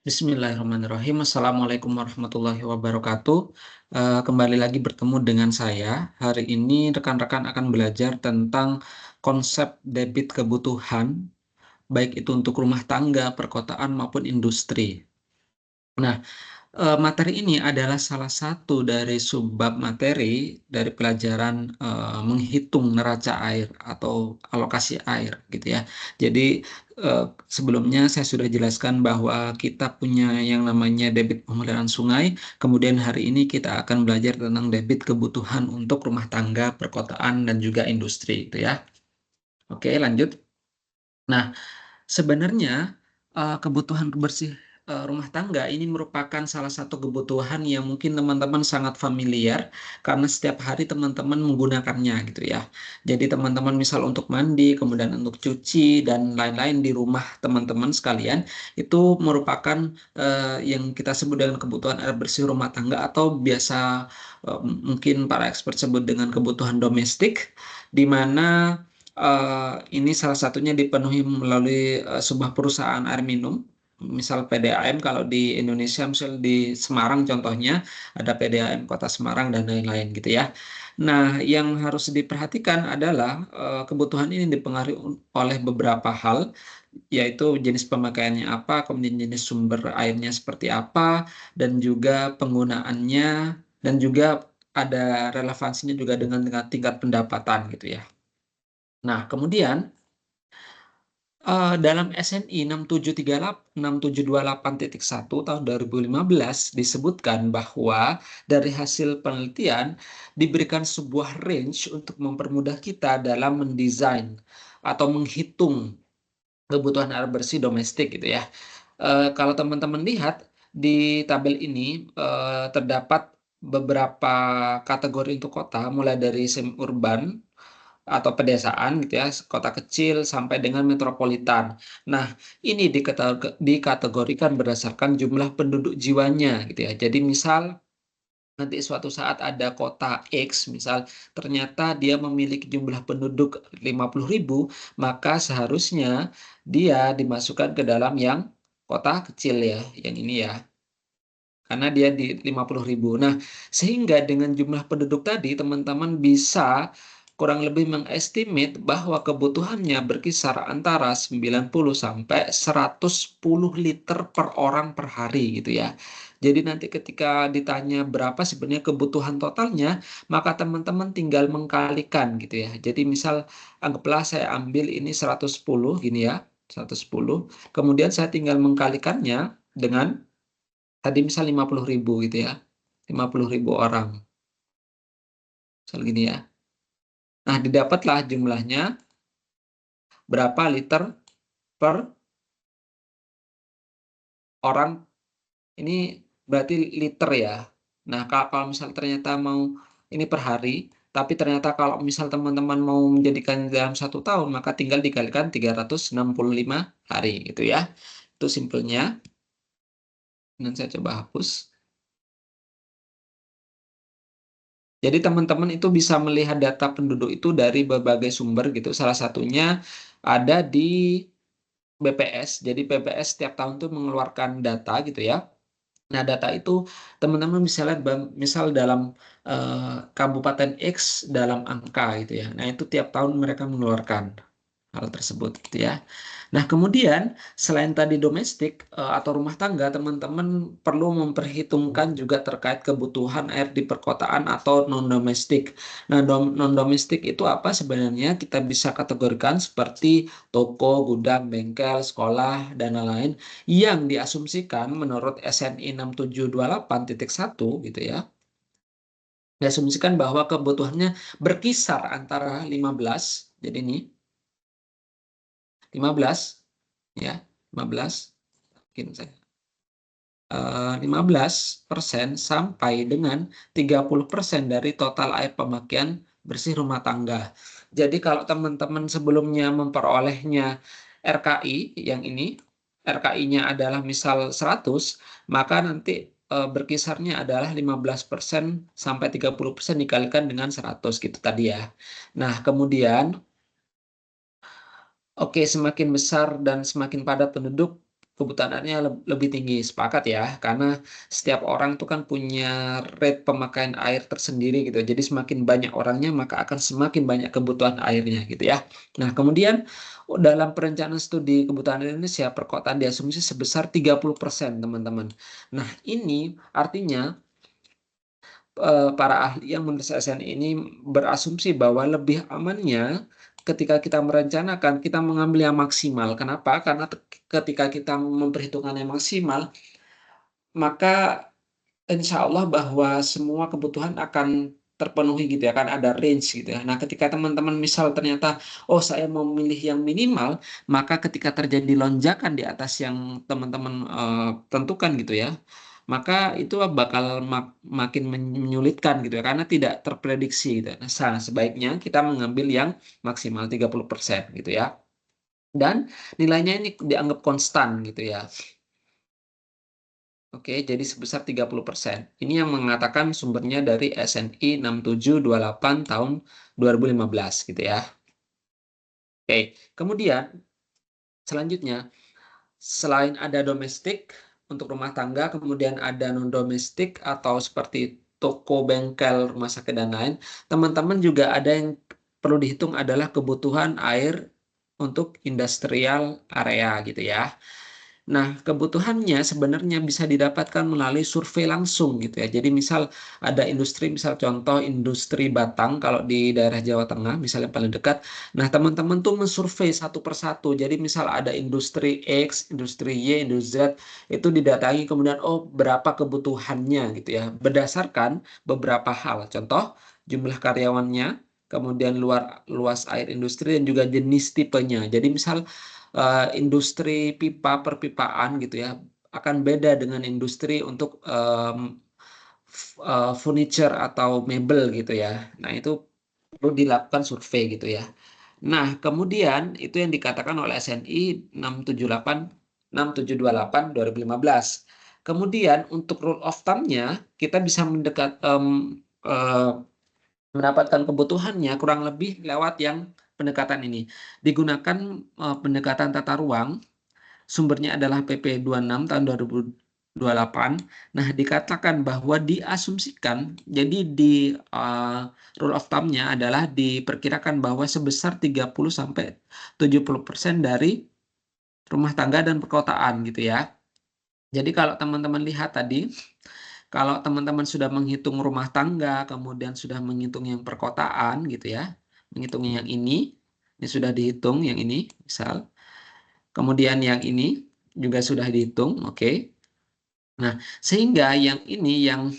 Bismillahirrahmanirrahim. Assalamualaikum warahmatullahi wabarakatuh. Kembali lagi bertemu dengan saya. Hari ini rekan-rekan akan belajar tentang konsep debit kebutuhan, baik itu untuk rumah tangga, perkotaan, maupun industri. Nah, materi ini adalah salah satu dari subbab materi dari pelajaran menghitung neraca air atau alokasi air gitu ya. Jadi sebelumnya saya sudah jelaskan bahwa kita punya yang namanya debit pemeliharaan sungai. Kemudian hari ini kita akan belajar tentang debit kebutuhan untuk rumah tangga, perkotaan, dan juga industri gitu ya. Oke, lanjut. Nah, sebenarnya kebutuhan bersih rumah tangga ini merupakan salah satu kebutuhan yang mungkin teman-teman sangat familiar karena setiap hari teman-teman menggunakannya gitu ya. Jadi teman-teman misal untuk mandi, kemudian untuk cuci dan lain-lain di rumah teman-teman sekalian itu merupakan yang kita sebut dengan kebutuhan air bersih rumah tangga atau biasa mungkin para expert sebut dengan kebutuhan domestik, di mana ini salah satunya dipenuhi melalui sebuah perusahaan air minum, misal PDAM kalau di Indonesia, misal di Semarang contohnya ada PDAM Kota Semarang dan lain-lain gitu ya. Nah, yang harus diperhatikan adalah kebutuhan ini dipengaruhi oleh beberapa hal, yaitu jenis pemakaiannya apa, kemudian jenis sumber airnya seperti apa, dan juga penggunaannya, dan juga ada relevansinya juga dengan tingkat pendapatan gitu ya. Nah, kemudian dalam SNI 6728 tahun 2015 disebutkan bahwa dari hasil penelitian diberikan sebuah range untuk mempermudah kita dalam mendesain atau menghitung kebutuhan air bersih domestik gitu ya. Kalau teman-teman lihat di tabel ini terdapat beberapa kategori untuk kota, mulai dari semi urban atau pedesaan gitu ya, kota kecil sampai dengan metropolitan. Nah, ini dikategorikan berdasarkan jumlah penduduk jiwanya gitu ya. Jadi misal nanti suatu saat ada kota X, misal ternyata dia memiliki jumlah penduduk 50.000, maka seharusnya dia dimasukkan ke dalam yang kota kecil ya, yang ini ya. Karena dia di 50.000. Nah, sehingga dengan jumlah penduduk tadi, teman-teman bisa kurang lebih mengestimate bahwa kebutuhannya berkisar antara 90 sampai 110 liter per orang per hari gitu ya. Jadi nanti ketika ditanya berapa sebenarnya kebutuhan totalnya, maka teman-teman tinggal mengkalikan gitu ya. Jadi misal anggaplah saya ambil ini 110 gini ya, 110. Kemudian saya tinggal mengkalikannya dengan tadi misal 50.000 gitu ya. 50.000 orang. Misal gini ya. Nah, didapatlah jumlahnya berapa liter per orang. Ini berarti liter ya. Nah, kalau misal ternyata mau ini per hari, tapi ternyata kalau misal teman-teman mau menjadikan dalam 1 tahun, maka tinggal dikalikan 365 hari gitu ya. Itu simpelnya. Dan saya coba hapus. Jadi teman-teman itu bisa melihat data penduduk itu dari berbagai sumber gitu. Salah satunya ada di BPS. Jadi BPS setiap tahun tuh mengeluarkan data gitu ya. Nah, data itu teman-teman bisa lihat misal dalam Kabupaten X dalam angka gitu ya. Nah, itu tiap tahun mereka mengeluarkan hal tersebut gitu ya. Nah, kemudian selain tadi domestik atau rumah tangga, teman-teman perlu memperhitungkan juga terkait kebutuhan air di perkotaan atau non-domestik. Nah, non-domestik itu apa sebenarnya? Kita bisa kategorikan seperti toko, gudang, bengkel, sekolah, dan lain-lain yang diasumsikan menurut SNI 6728.1 gitu ya. Diasumsikan bahwa kebutuhannya berkisar antara 15, jadi ini 15 ya, 15 mungkin saya 15% sampai dengan 30% dari total air pemakaian bersih rumah tangga. Jadi kalau teman-teman sebelumnya memperolehnya RKI yang ini, RKI-nya adalah misal 100, maka nanti berkisarnya adalah 15% sampai 30% dikalikan dengan 100 gitu tadi ya. Nah, kemudian oke, semakin besar dan semakin padat penduduk, kebutuhan airnya lebih tinggi. Sepakat ya, karena setiap orang tuh kan punya rate pemakaian air tersendiri gitu. Jadi semakin banyak orangnya maka akan semakin banyak kebutuhan airnya gitu ya. Nah, kemudian dalam perencanaan studi kebutuhan air Indonesia, perkotaan diasumsi sebesar 30%, teman-teman. Nah, ini artinya para ahli yang menurut SNI ini berasumsi bahwa lebih amannya ketika kita merencanakan, kita mengambil yang maksimal. Kenapa? Karena ketika kita memperhitungkan yang maksimal, maka insya Allah bahwa semua kebutuhan akan terpenuhi gitu ya, kan ada range gitu ya. Nah, ketika teman-teman misal ternyata, oh saya mau memilih yang minimal, maka ketika terjadi lonjakan di atas yang teman-teman tentukan gitu ya, maka itu bakal makin menyulitkan gitu ya, karena tidak terprediksi gitu. Nah, sebaiknya kita mengambil yang maksimal 30% gitu ya. Dan nilainya ini dianggap konstan gitu ya. Oke, jadi sebesar 30%. Ini yang mengatakan sumbernya dari SNI 6728 tahun 2015 gitu ya. Oke, kemudian selanjutnya, selain ada domestik untuk rumah tangga, kemudian ada non-domestik atau seperti toko, bengkel, rumah sakit, dan lain, teman-teman juga ada yang perlu dihitung adalah kebutuhan air untuk industrial area gitu ya. Nah, kebutuhannya sebenarnya bisa didapatkan melalui survei langsung gitu ya. Jadi misal ada industri, misal contoh industri Batang kalau di daerah Jawa Tengah, misalnya paling dekat. Nah, teman-teman tuh mensurvei satu persatu. Jadi misal ada industri X, industri Y, industri Z, itu didatangi kemudian oh berapa kebutuhannya gitu ya. Berdasarkan beberapa hal. Contoh, jumlah karyawannya, kemudian luas air industri dan juga jenis tipenya. Jadi misal industri pipa perpipaan gitu ya akan beda dengan industri untuk furniture atau mebel gitu ya. Nah, itu perlu dilakukan survei gitu ya. Nah, kemudian itu yang dikatakan oleh SNI 678 6728 2015. Kemudian untuk rule of thumb-nya kita bisa eh, mendapatkan kebutuhannya kurang lebih lewat yang pendekatan ini. Digunakan pendekatan tata ruang. Sumbernya adalah PP 26 tahun 2028. Nah, dikatakan bahwa diasumsikan, jadi di rule of thumb-nya adalah diperkirakan bahwa sebesar 30 sampai 70% dari rumah tangga dan perkotaan gitu ya. Jadi kalau teman-teman lihat tadi, kalau teman-teman sudah menghitung rumah tangga, kemudian sudah menghitung yang perkotaan gitu ya, menghitung yang ini sudah dihitung yang ini, misal. Kemudian yang ini juga sudah dihitung, oke. Nah, sehingga yang ini yang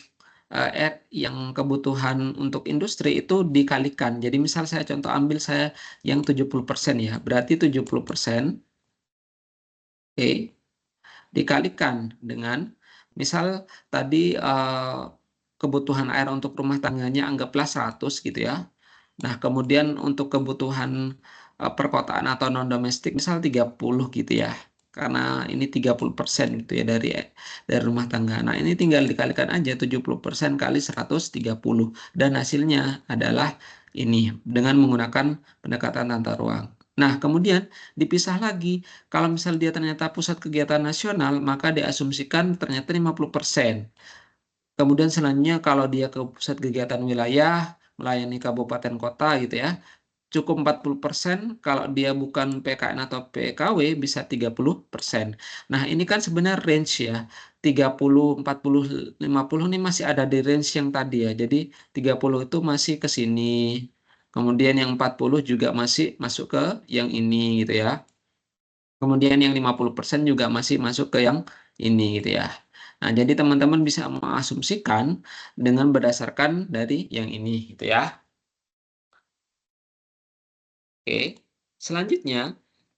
kebutuhan untuk industri itu dikalikan. Jadi misal saya contoh ambil saya yang 70% ya. Berarti 70%, oke, dikalikan dengan misal tadi kebutuhan air untuk rumah tangganya anggaplah 100 gitu ya. Nah, kemudian untuk kebutuhan perkotaan atau non-domestik misal 30 gitu ya. Karena ini 30% gitu ya dari rumah tangga. Nah, ini tinggal dikalikan aja 70% kali 130. Dan hasilnya adalah ini dengan menggunakan pendekatan tata ruang. Nah, kemudian dipisah lagi. Kalau misal dia ternyata pusat kegiatan nasional, maka diasumsikan ternyata 50%. Kemudian selanjutnya kalau dia ke pusat kegiatan wilayah, melayani kabupaten kota gitu ya, cukup 40%, kalau dia bukan PKN atau PKW bisa 30%. Nah, ini kan sebenarnya range ya. 30, 40, 50 ini masih ada di range yang tadi ya. Jadi 30 itu masih ke sini. Kemudian yang 40 juga masih masuk ke yang ini gitu ya. Kemudian yang 50% juga masih masuk ke yang ini gitu ya. Nah, jadi teman-teman bisa mengasumsikan dengan berdasarkan dari yang ini gitu ya. Oke. Selanjutnya,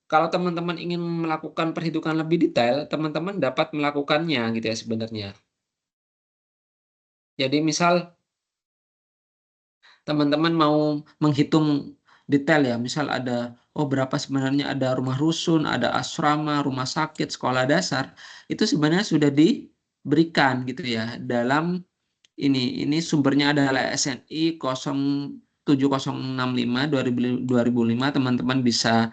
kalau teman-teman ingin melakukan perhitungan lebih detail, teman-teman dapat melakukannya gitu ya sebenarnya. Jadi misal teman-teman mau menghitung detail ya, misal ada oh berapa sebenarnya ada rumah rusun, ada asrama, rumah sakit, sekolah dasar, itu sebenarnya sudah diberikan gitu ya dalam ini sumbernya adalah SNI 07065 2005, teman-teman bisa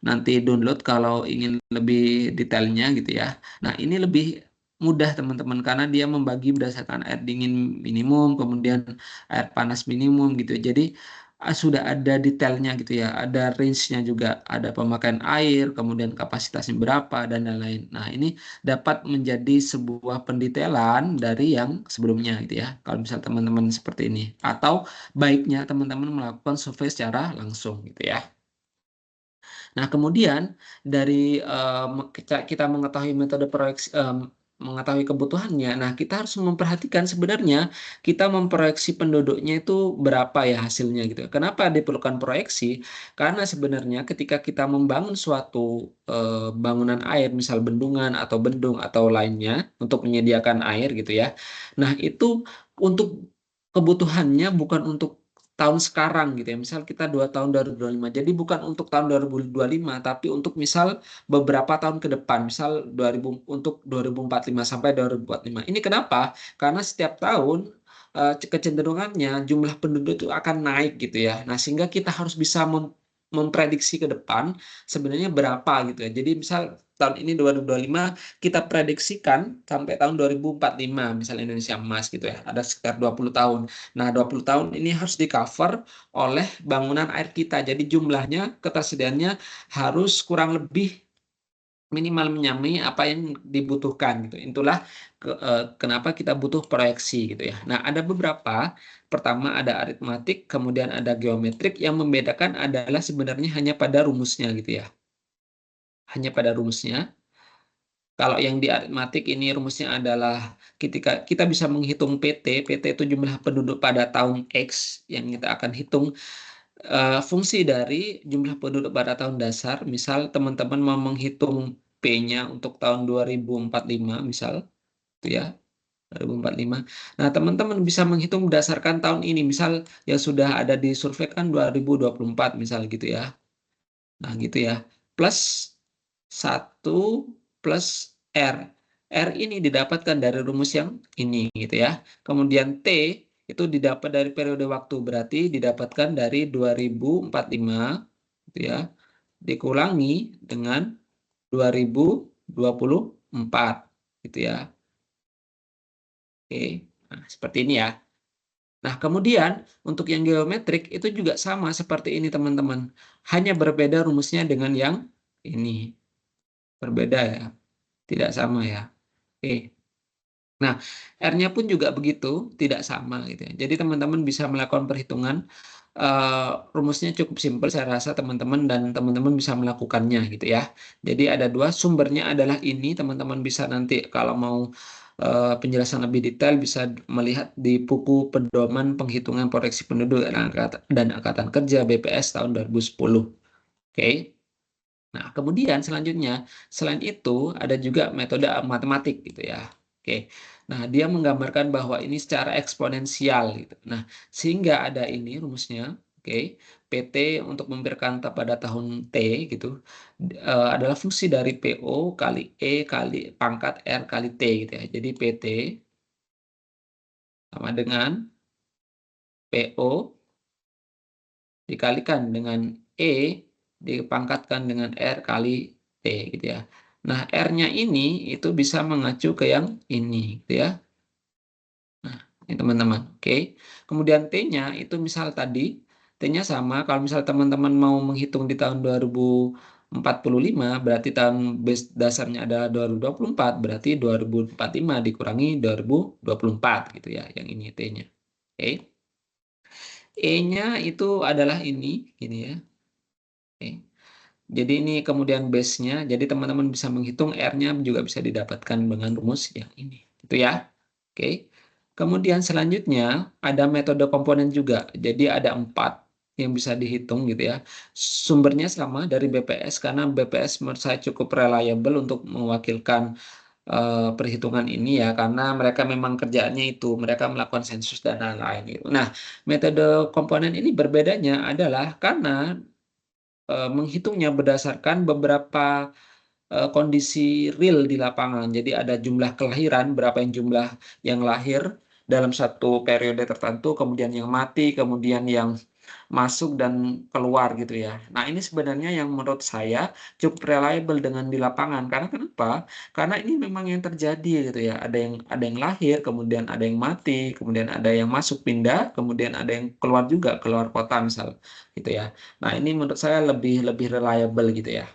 nanti download kalau ingin lebih detailnya gitu ya. Nah, ini lebih mudah teman-teman karena dia membagi berdasarkan air dingin minimum, kemudian air panas minimum gitu. Jadi sudah ada detailnya gitu ya, ada range-nya juga, ada pemakaian air, kemudian kapasitasnya berapa dan lain-lain. Nah, ini dapat menjadi sebuah pendetailan dari yang sebelumnya gitu ya. Kalau misal teman-teman seperti ini, atau baiknya teman-teman melakukan survei secara langsung gitu ya. Nah, kemudian dari kita mengetahui metode proyeksi, mengetahui kebutuhannya, nah kita harus memperhatikan sebenarnya kita memproyeksi penduduknya itu berapa ya hasilnya gitu. Kenapa diperlukan proyeksi? Karena sebenarnya ketika kita membangun suatu bangunan air, misal bendungan atau bendung atau lainnya untuk menyediakan air gitu ya. Nah, itu untuk kebutuhannya bukan untuk tahun sekarang gitu ya. Misal kita 2 tahun 2025. Jadi bukan untuk tahun 2025, tapi untuk misal beberapa tahun ke depan. Misal 2000 untuk 2045 sampai 2045. Ini kenapa? Karena setiap tahun kecenderungannya jumlah penduduk itu akan naik gitu ya. Nah, sehingga kita harus bisa memprediksi ke depan sebenarnya berapa gitu ya. Jadi misal tahun ini 2025 kita prediksikan sampai tahun 2045 misalnya Indonesia emas gitu ya. Ada sekitar 20 tahun. Nah, 20 tahun ini harus di-cover oleh bangunan air kita. Jadi jumlahnya, ketersediaannya harus kurang lebih minimal menyamai apa yang dibutuhkan gitu. Itulah kenapa kita butuh proyeksi gitu ya. Nah, ada beberapa. Pertama ada aritmatik, kemudian ada geometrik. Yang membedakan adalah sebenarnya hanya pada rumusnya gitu ya. Hanya pada rumusnya. Kalau yang di aritmatik ini rumusnya adalah ketika kita bisa menghitung PT itu jumlah penduduk pada tahun X yang kita akan hitung fungsi dari jumlah penduduk pada tahun dasar. Misal teman-teman mau menghitung P-nya untuk tahun 2045 misal, itu ya, 2045. Nah, teman-teman bisa menghitung berdasarkan tahun ini. Misal yang sudah ada di survei kan 2024 misal gitu ya. Nah, gitu ya. Plus 1 plus R. R ini didapatkan dari rumus yang ini gitu ya. Kemudian T itu didapat dari periode waktu, berarti didapatkan dari 2045 gitu ya. Dikurangi dengan 2024 gitu ya. Oke. Nah, seperti ini ya. Nah, kemudian untuk yang geometrik itu juga sama seperti ini teman-teman. Hanya berbeda rumusnya dengan yang ini. Berbeda ya. Tidak sama ya. Oke. Nah, R-nya pun juga begitu, tidak sama gitu ya. Jadi teman-teman bisa melakukan perhitungan. Rumusnya cukup simpel, saya rasa teman-teman dan teman-teman bisa melakukannya gitu ya. Jadi ada dua, sumbernya adalah ini, teman-teman bisa nanti kalau mau penjelasan lebih detail bisa melihat di buku Pedoman Penghitungan Proyeksi Penduduk dan Angkatan Kerja BPS tahun 2010. Oke. Nah, kemudian selanjutnya, selain itu ada juga metode matematik gitu ya. Oke. Nah, dia menggambarkan bahwa ini secara eksponensial gitu. Nah, sehingga ada ini rumusnya, oke. PT untuk memberikan pada tahun T gitu adalah fungsi dari PO kali E kali pangkat R kali T gitu ya. Jadi PT sama dengan PO dikalikan dengan E dipangkatkan dengan R kali T gitu ya. Nah, R-nya ini itu bisa mengacu ke yang ini gitu ya. Nah, ini teman-teman. Oke. Kemudian T-nya itu misal tadi, T-nya sama. Kalau misal teman-teman mau menghitung di tahun 2045, berarti tahun base dasarnya adalah 2024, berarti 2045 dikurangi 2024 gitu ya, yang ini T-nya. Oke. E-nya itu adalah ini ya. Oke. Jadi ini kemudian base-nya, jadi teman-teman bisa menghitung R-nya juga bisa didapatkan dengan rumus yang ini. Itu ya. Oke. Kemudian selanjutnya ada metode komponen juga. Jadi ada 4 yang bisa dihitung gitu ya. Sumbernya sama dari BPS karena BPS menurut saya cukup reliable untuk mewakilkan perhitungan ini ya karena mereka memang kerjaannya itu mereka melakukan sensus dan lain-lain gitu. Nah, metode komponen ini berbedanya adalah karena menghitungnya berdasarkan beberapa kondisi real di lapangan. Jadi ada jumlah kelahiran, berapa yang jumlah yang lahir dalam satu periode tertentu, kemudian yang mati, kemudian yang masuk dan keluar gitu ya. Nah, ini sebenarnya yang menurut saya cukup reliable dengan di lapangan. Karena kenapa? Karena ini memang yang terjadi gitu ya. Ada yang lahir, kemudian ada yang mati, kemudian ada yang masuk pindah, kemudian ada yang keluar juga, keluar kota misal gitu ya. Nah, ini menurut saya lebih lebih reliable gitu ya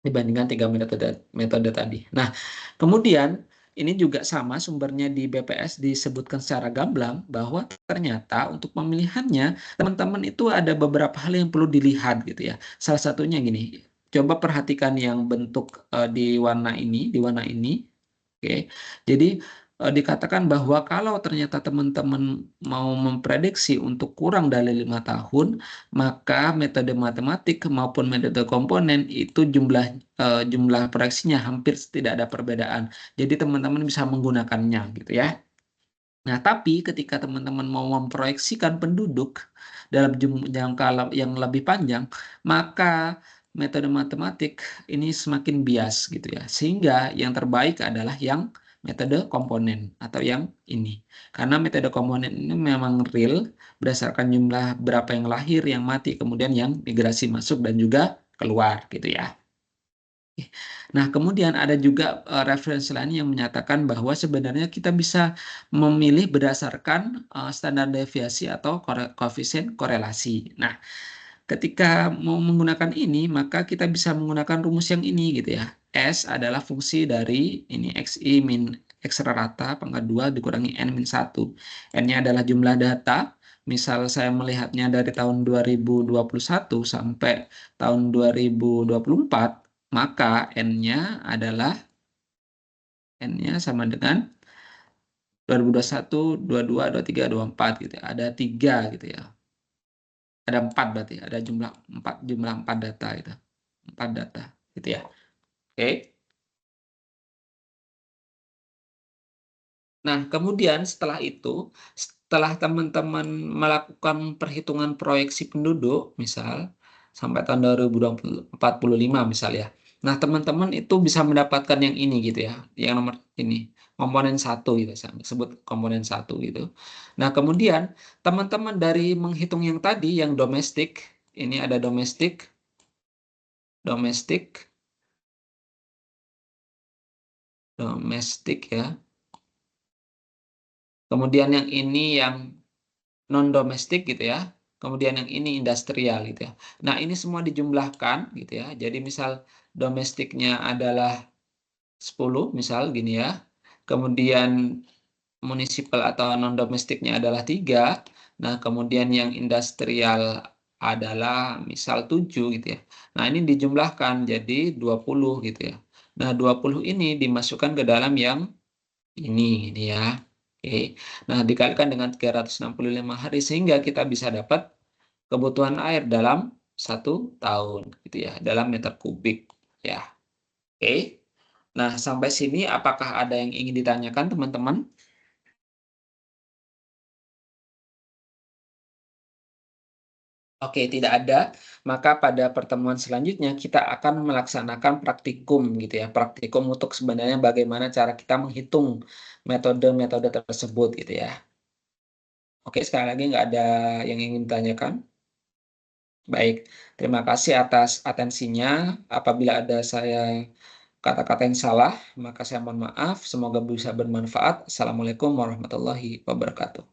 dibandingkan tiga metode metode tadi. Nah, kemudian ini juga sama sumbernya di BPS disebutkan secara gamblang bahwa ternyata untuk pemilihannya teman-teman itu ada beberapa hal yang perlu dilihat gitu ya. Salah satunya gini, coba perhatikan yang bentuk di warna ini. Oke, jadi dikatakan bahwa kalau ternyata teman-teman mau memprediksi untuk kurang dari 5 tahun, maka metode matematik maupun metode komponen itu jumlah proyeksinya hampir tidak ada perbedaan. Jadi teman-teman bisa menggunakannya gitu ya. Nah, tapi ketika teman-teman mau memproyeksikan penduduk dalam jangka yang lebih panjang, maka metode matematik ini semakin bias gitu ya. Sehingga yang terbaik adalah yang metode komponen atau yang ini. Karena metode komponen ini memang real berdasarkan jumlah berapa yang lahir, yang mati, kemudian yang migrasi masuk dan juga keluar gitu ya. Nah, kemudian ada juga referensi lain yang menyatakan bahwa sebenarnya kita bisa memilih berdasarkan standar deviasi atau koefisien korelasi. Nah, ketika mau menggunakan ini, maka kita bisa menggunakan rumus yang ini gitu ya. S adalah fungsi dari ini XI min X rata pangkat 2 dikurangi N min 1. N-nya adalah jumlah data. Misal saya melihatnya dari tahun 2021 sampai tahun 2024, maka N-nya sama dengan 2021, 22, 23, 24 gitu ya. Ada 3 gitu ya. Ada 4 berarti, ada jumlah 4 data gitu. 4 data gitu ya. Oke. Nah, kemudian setelah teman-teman melakukan perhitungan proyeksi penduduk, misal sampai tahun 2045 misal ya. Nah, teman-teman itu bisa mendapatkan yang ini gitu ya, yang nomor ini, komponen 1 gitu, saya sebut komponen 1 gitu. Nah, kemudian teman-teman dari menghitung yang tadi, yang domestik, ini ada domestik, domestik ya. Kemudian yang ini yang non-domestik gitu ya. Kemudian yang ini industrial gitu ya. Nah, ini semua dijumlahkan gitu ya. Jadi misal domestiknya adalah 10, misal gini ya. Kemudian municipal atau non-domestiknya adalah 3. Nah, kemudian yang industrial adalah misal 7 gitu ya. Nah, ini dijumlahkan jadi 20 gitu ya. Nah, 20 ini dimasukkan ke dalam yang ini ya. Oke. Nah, dikalikan dengan 365 hari sehingga kita bisa dapat kebutuhan air dalam 1 tahun gitu ya, dalam meter kubik ya. Oke. Nah, sampai sini apakah ada yang ingin ditanyakan teman-teman? Oke, tidak ada. Maka pada pertemuan selanjutnya kita akan melaksanakan praktikum gitu ya. Praktikum untuk sebenarnya bagaimana cara kita menghitung metode-metode tersebut gitu ya. Oke, sekali lagi nggak ada yang ingin ditanyakan? Baik, terima kasih atas atensinya. Apabila ada saya kata-kata yang salah, maka saya mohon maaf. Semoga bisa bermanfaat. Assalamualaikum warahmatullahi wabarakatuh.